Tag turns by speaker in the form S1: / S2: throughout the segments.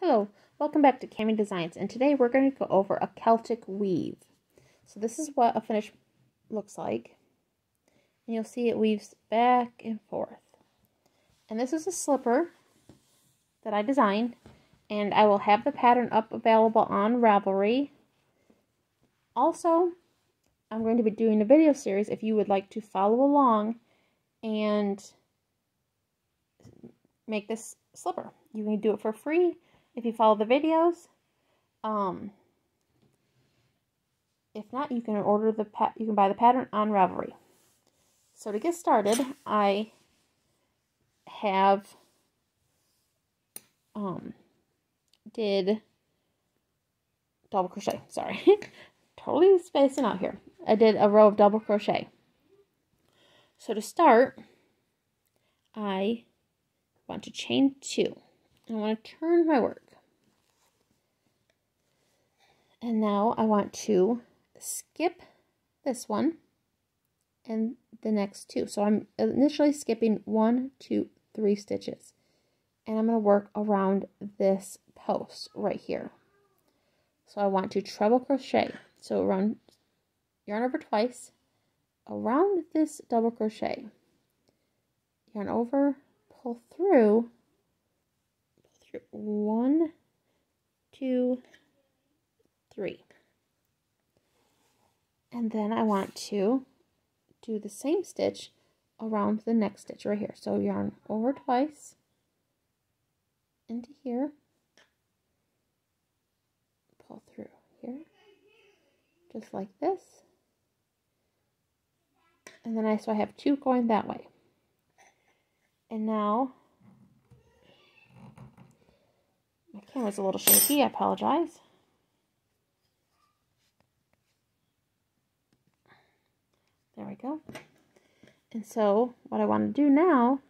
S1: Hello, welcome back to Cami Designs, and today we're going to go over a Celtic weave. So this is what a finish looks like, and you'll see it weaves back and forth. And this is a slipper that I designed, and I will have the pattern up available on Ravelry. Also, I'm going to be doing a video series if you would like to follow along and make this slipper. You can do it for free if you follow the videos. If not, you can order you can buy the pattern on Ravelry. So to get started, I have did double crochet. Sorry, totally spacing out here. I did a row of double crochet. So to start, I want to chain 2. I want to turn my work. And now I want to skip this one and the next 2. So I'm initially skipping 1, 2, 3 stitches. And I'm going to work around this post right here. So I want to treble crochet. So yarn over twice around this double crochet. Yarn over, pull through 1, 2, 3. And then I want to do the same stitch around the next stitch right here. So yarn over twice into here, pull through here, just like this. And then I have 2 going that way. And now, my camera's a little shaky, I apologize. There we go. And so, what I want to do now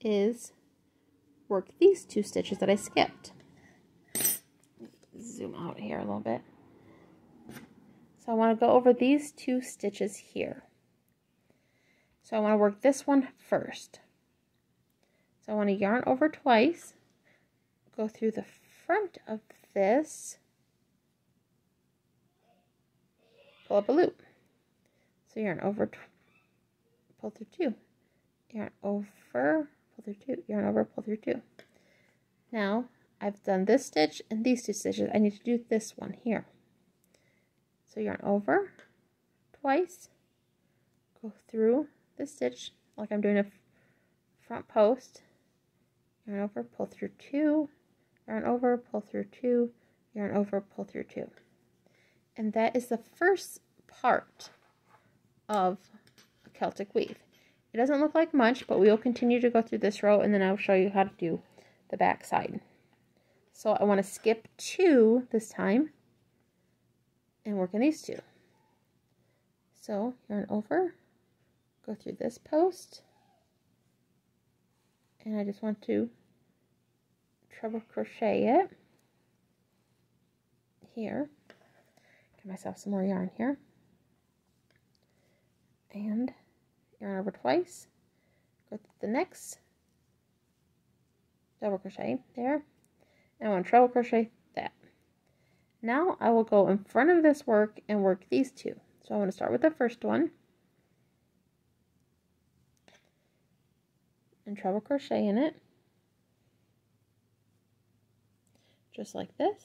S1: is work these 2 stitches that I skipped. Zoom out here a little bit. So I want to go over these 2 stitches here. So I want to work this one first. So I want to yarn over twice, go through the front of this, pull up a loop. So yarn over, pull through 2, yarn over, pull through 2, yarn over, pull through 2. Now I've done this stitch and these 2 stitches. I need to do this one here. So yarn over twice, go through this stitch like I'm doing a front post, yarn over, pull through 2, yarn over, pull through 2, yarn over, pull through 2. And that is the first part of a Celtic weave. It doesn't look like much, but we will continue to go through this row, and then I'll show you how to do the back side. So I want to skip 2 this time and work in these 2. So yarn over, go through this post, and I just want to treble crochet it here. Get myself some more yarn here. And yarn over twice, go to the next double crochet there, and I want to treble crochet that. Now I will go in front of this work and work these 2. So I want to start with the first one and treble crochet in it, just like this.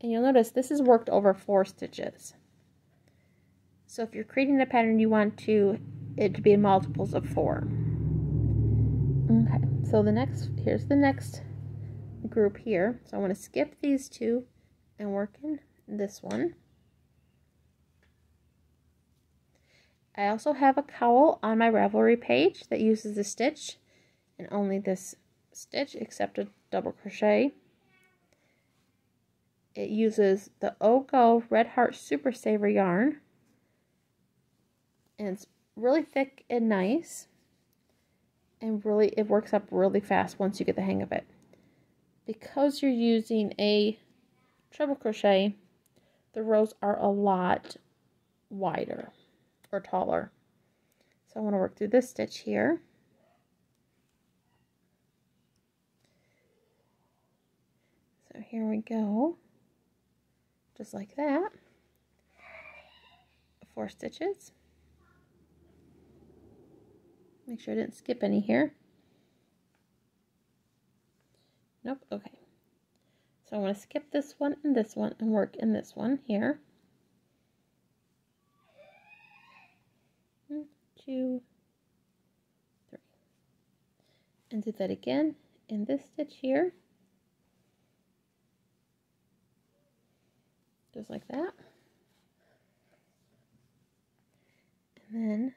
S1: And you'll notice this is worked over 4 stitches. So if you're creating a pattern, you want it to be in multiples of 4. Okay, so here's the next group here. So I want to skip these 2 and work in this one. I also have a cowl on my Ravelry page that uses this stitch and only this stitch except a double crochet. It uses the Go Red Heart Super Saver yarn, and it's really thick and nice, and it works up really fast once you get the hang of it. Because you're using a treble crochet, the rows are a lot wider or taller. So I want to work through this stitch here So here we go, just like that, 4 stitches. Make sure I didn't skip any here. Nope, okay. So I'm going to skip this one and work in this one here. 1, 2, 3. And do that again in this stitch here. Just like that. And then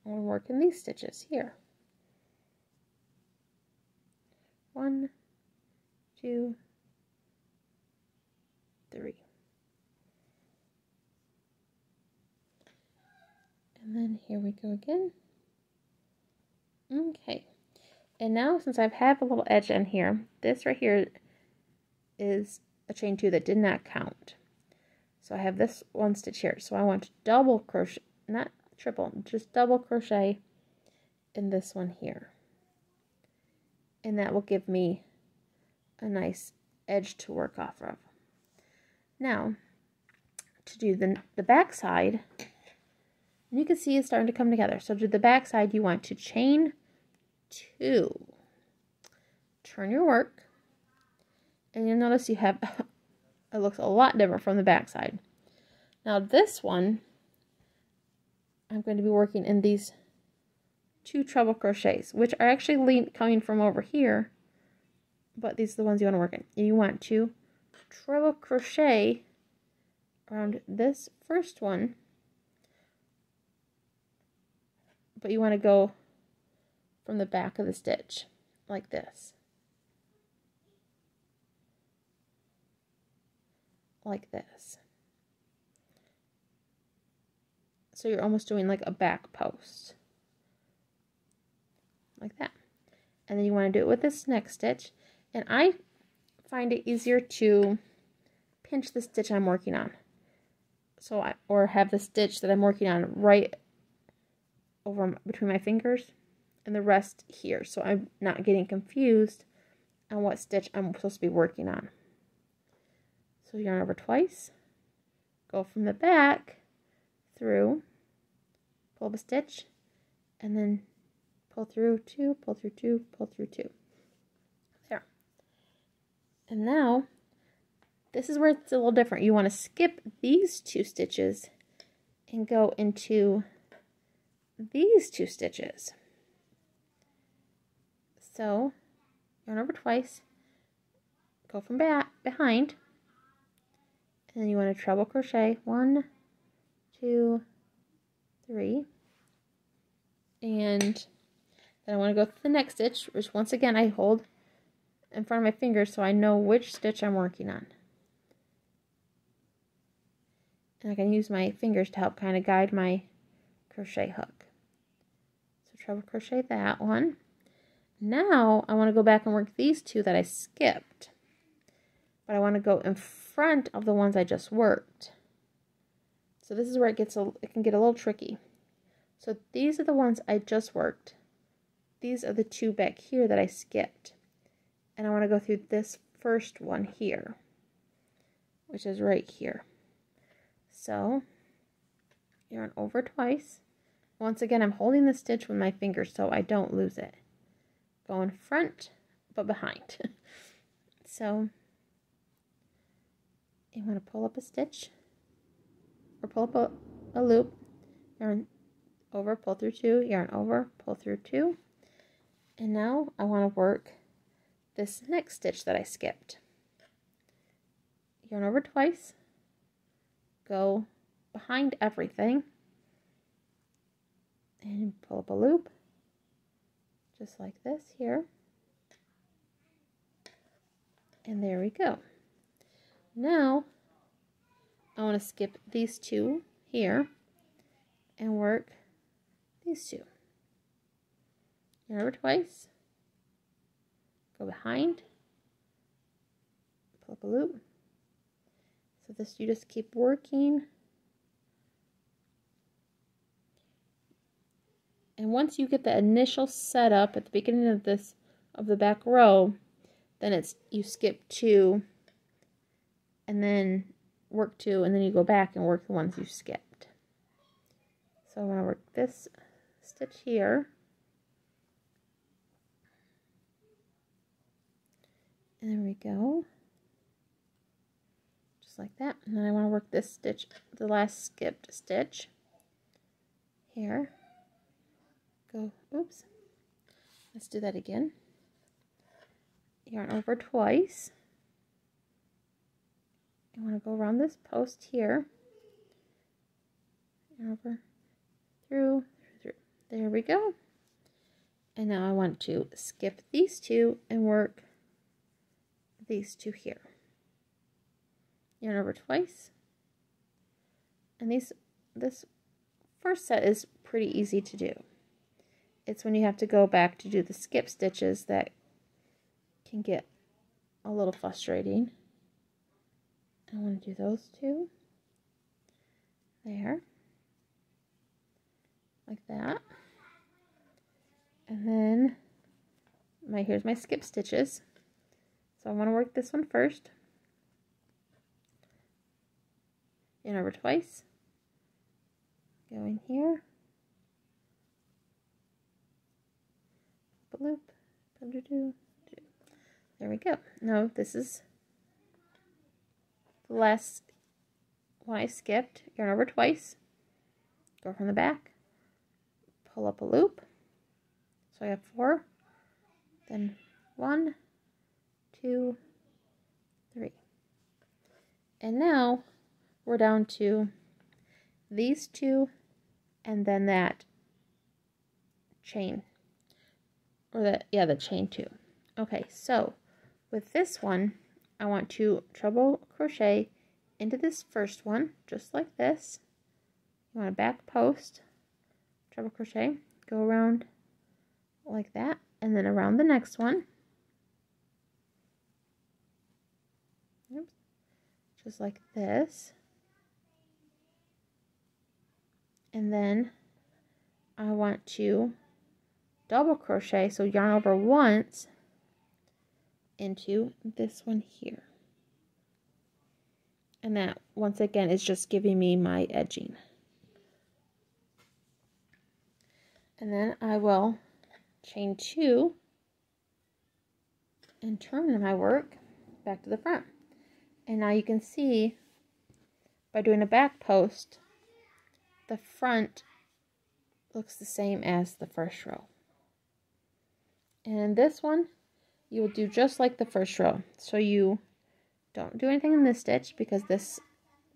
S1: I'm going to work in these stitches here. 1, 2, 3. And then here we go again. Okay. And now since I have a little edge on here, this right here is a chain 2 that did not count. So I have this 1 stitch here. So I want to double crochet, not triple, just double crochet in this one here. And that will give me a nice edge to work off of. Now, to do the back side, you can see it's starting to come together. So to do the back side, you want to chain 2. Turn your work, and you'll notice you have, it looks a lot different from the back side. Now this one, I'm going to be working in these 2 treble crochets, which are actually coming from over here, but these are the ones you want to work in. You want to treble crochet around this first one, but you want to go from the back of the stitch like this, like this. So you're almost doing like a back post, like that. And then you want to do it with this next stitch, and I find it easier to pinch the stitch I'm working on. So or have the stitch that I'm working on right over between my fingers and the rest here, so I'm not getting confused on what stitch I'm supposed to be working on. So yarn over twice, go from the back through, pull up a stitch, and then pull through 2, pull through 2, pull through 2. There. And now, this is where it's a little different. You want to skip these 2 stitches and go into these 2 stitches. So, yarn over twice, go from behind, and then you want to treble crochet 1, 2, 3, and then I want to go to the next stitch, which once again I hold in front of my fingers so I know which stitch I'm working on. And I can use my fingers to help kind of guide my crochet hook. So treble crochet that one. Now I want to go back and work these 2 that I skipped, but I want to go in front of the ones I just worked. So this is where it can get a little tricky. So these are the ones I just worked. These are the 2 back here that I skipped. And I want to go through this first one here, which is right here. So yarn over twice. Once again, I'm holding the stitch with my fingers so I don't lose it. Go in front, but behind. So you want to pull up a stitch, or pull up a loop, yarn over, pull through 2, yarn over, pull through 2. And now I want to work this next stitch that I skipped. Yarn over twice, go behind everything, and pull up a loop, just like this here. And there we go. Now, I want to skip these 2 here and work these 2. Yarn over twice, go behind, pull up a loop. So this, you just keep working. And once you get the initial setup at the beginning of the back row, then you skip 2 and then work 2, and then you go back and work the ones you skipped. So I want to work this stitch here, and there we go, just like that. And then I want to work this stitch, the last skipped stitch here. Go, oops, let's do that again. Yarn over twice. You want to go around this post here, and over, through. There we go. And now I want to skip these 2 and work these 2 here. Yarn over twice. And this first set is pretty easy to do. It's when you have to go back to do the skip stitches that can get a little frustrating. I want to do those 2 there, like that. And then here's my skip stitches. So I want to work this one first. Yarn over twice. Go in here. Loop. There we go. Now this is the last one I skipped. Yarn over twice. Go from the back. Pull up a loop. So I have 4. Then 1, 2, 3. And now we're down to these 2 and then that chain. Or the chain 2. Okay, so with this one, I want to treble crochet into this first one, just like this. You want a back post, treble crochet, go around like that, and then around the next one. Oops. Just like this. And then I want to double crochet, so yarn over once into this one here. And that, once again, is just giving me my edging. And then I will chain 2 and turn my work back to the front. And now you can see by doing a back post, the front looks the same as the first row. And in this one, you will do just like the first row. So you don't do anything in this stitch because this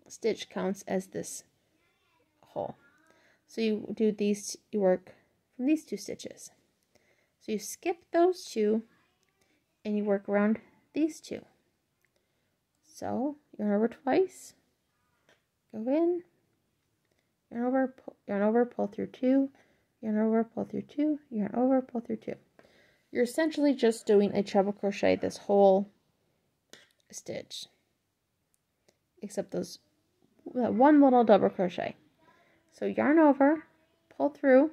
S1: stitch counts as this hole. So you do these, you work from these 2 stitches. So you skip those 2 and you work around these 2. So yarn over twice, go in, yarn over, pull through 2, yarn over, pull through 2, yarn over, pull through 2. You're essentially just doing a treble crochet this whole stitch, except that one little double crochet. So yarn over, pull through,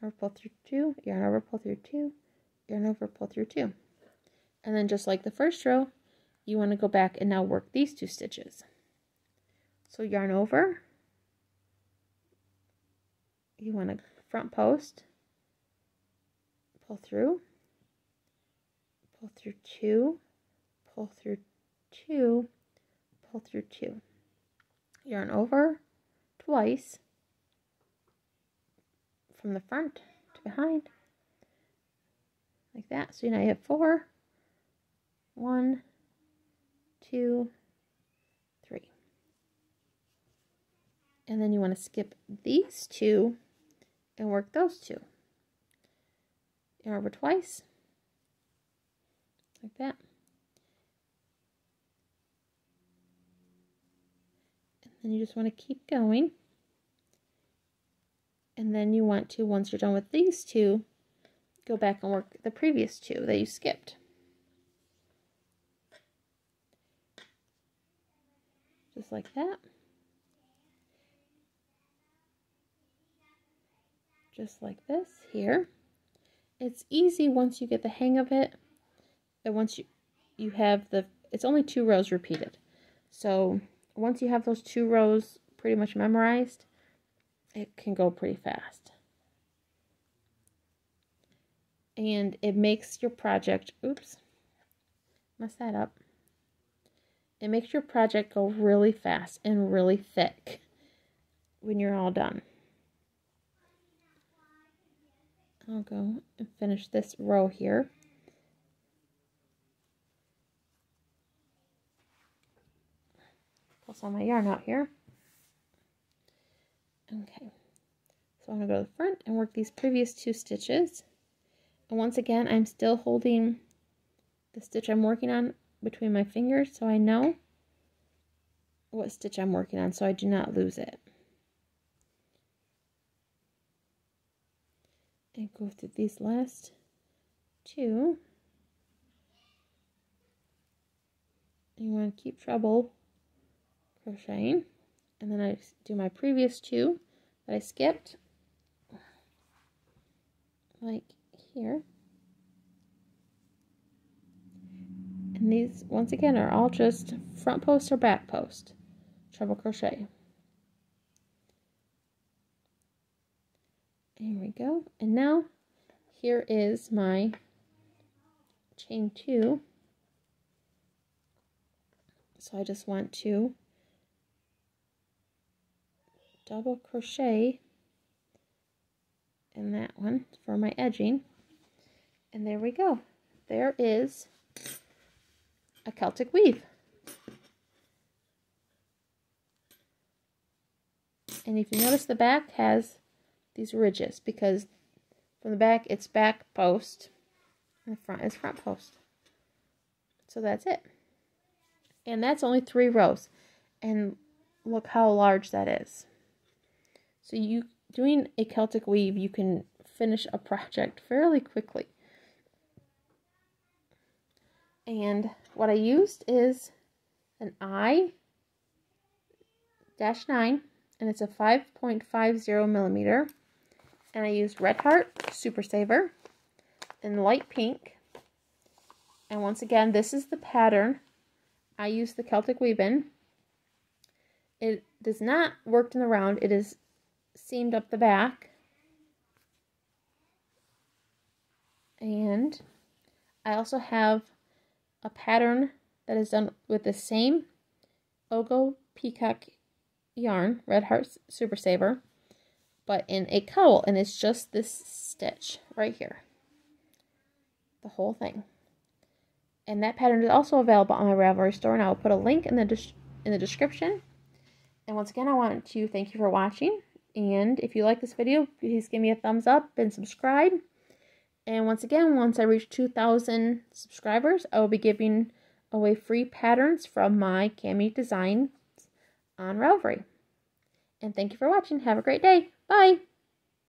S1: yarn over, pull through 2, yarn over, pull through 2, yarn over, pull through 2. And then just like the first row, you want to go back and now work these 2 stitches. So yarn over, you want to front post, pull through 2, pull through 2, pull through 2. Yarn over twice from the front to behind, like that. So now you have 4. 1, 2, 3. And then you want to skip these 2 and work those 2. Yarn over twice, like that. And then you just want to keep going. And then you want to, once you're done with these 2, go back and work the previous 2 that you skipped. Just like that. Just like this here. It's easy once you get the hang of it. And once you have the it's only 2 rows repeated. So once you have those 2 rows pretty much memorized, it can go pretty fast. And it makes your project, oops, messed that up. It makes your project go really fast and really thick when you're all done. I'll go and finish this row here. Pull some of my yarn out here. Okay, so I'm going to go to the front and work these previous 2 stitches. And once again, I'm still holding the stitch I'm working on between my fingers so I know what stitch I'm working on so I do not lose it. And go through these last 2. You want to keep treble crocheting, and then I do my previous 2 that I skipped, like here. And these, once again, are all just front post or back post treble crochet. There we go. And now here is my chain 2. So I just want to double crochet in that one for my edging. And there we go. There is a Celtic weave. And if you notice, the back has these ridges because from the back it's back post and the front is front post. So that's it. And that's only 3 rows. And look how large that is. So you doing a Celtic weave, you can finish a project fairly quickly. And what I used is an I-9, and it's a 5.50 millimeter. And I used Red Heart Super Saver in light pink. And once again, this is the pattern I used the Celtic weave in. It does not work in the round. It is seamed up the back. And I also have a pattern that is done with the same Ogo Peacock yarn, Red Heart Super Saver, but in a cowl, and it's just this stitch right here. The whole thing. And that pattern is also available on my Ravelry store, and I will put a link in the description. And once again, I want to thank you for watching. And if you like this video, please give me a thumbs up and subscribe. And once again, once I reach 2,000 subscribers, I will be giving away free patterns from my Cami designs on Ravelry. And thank you for watching. Have a great day. Bye.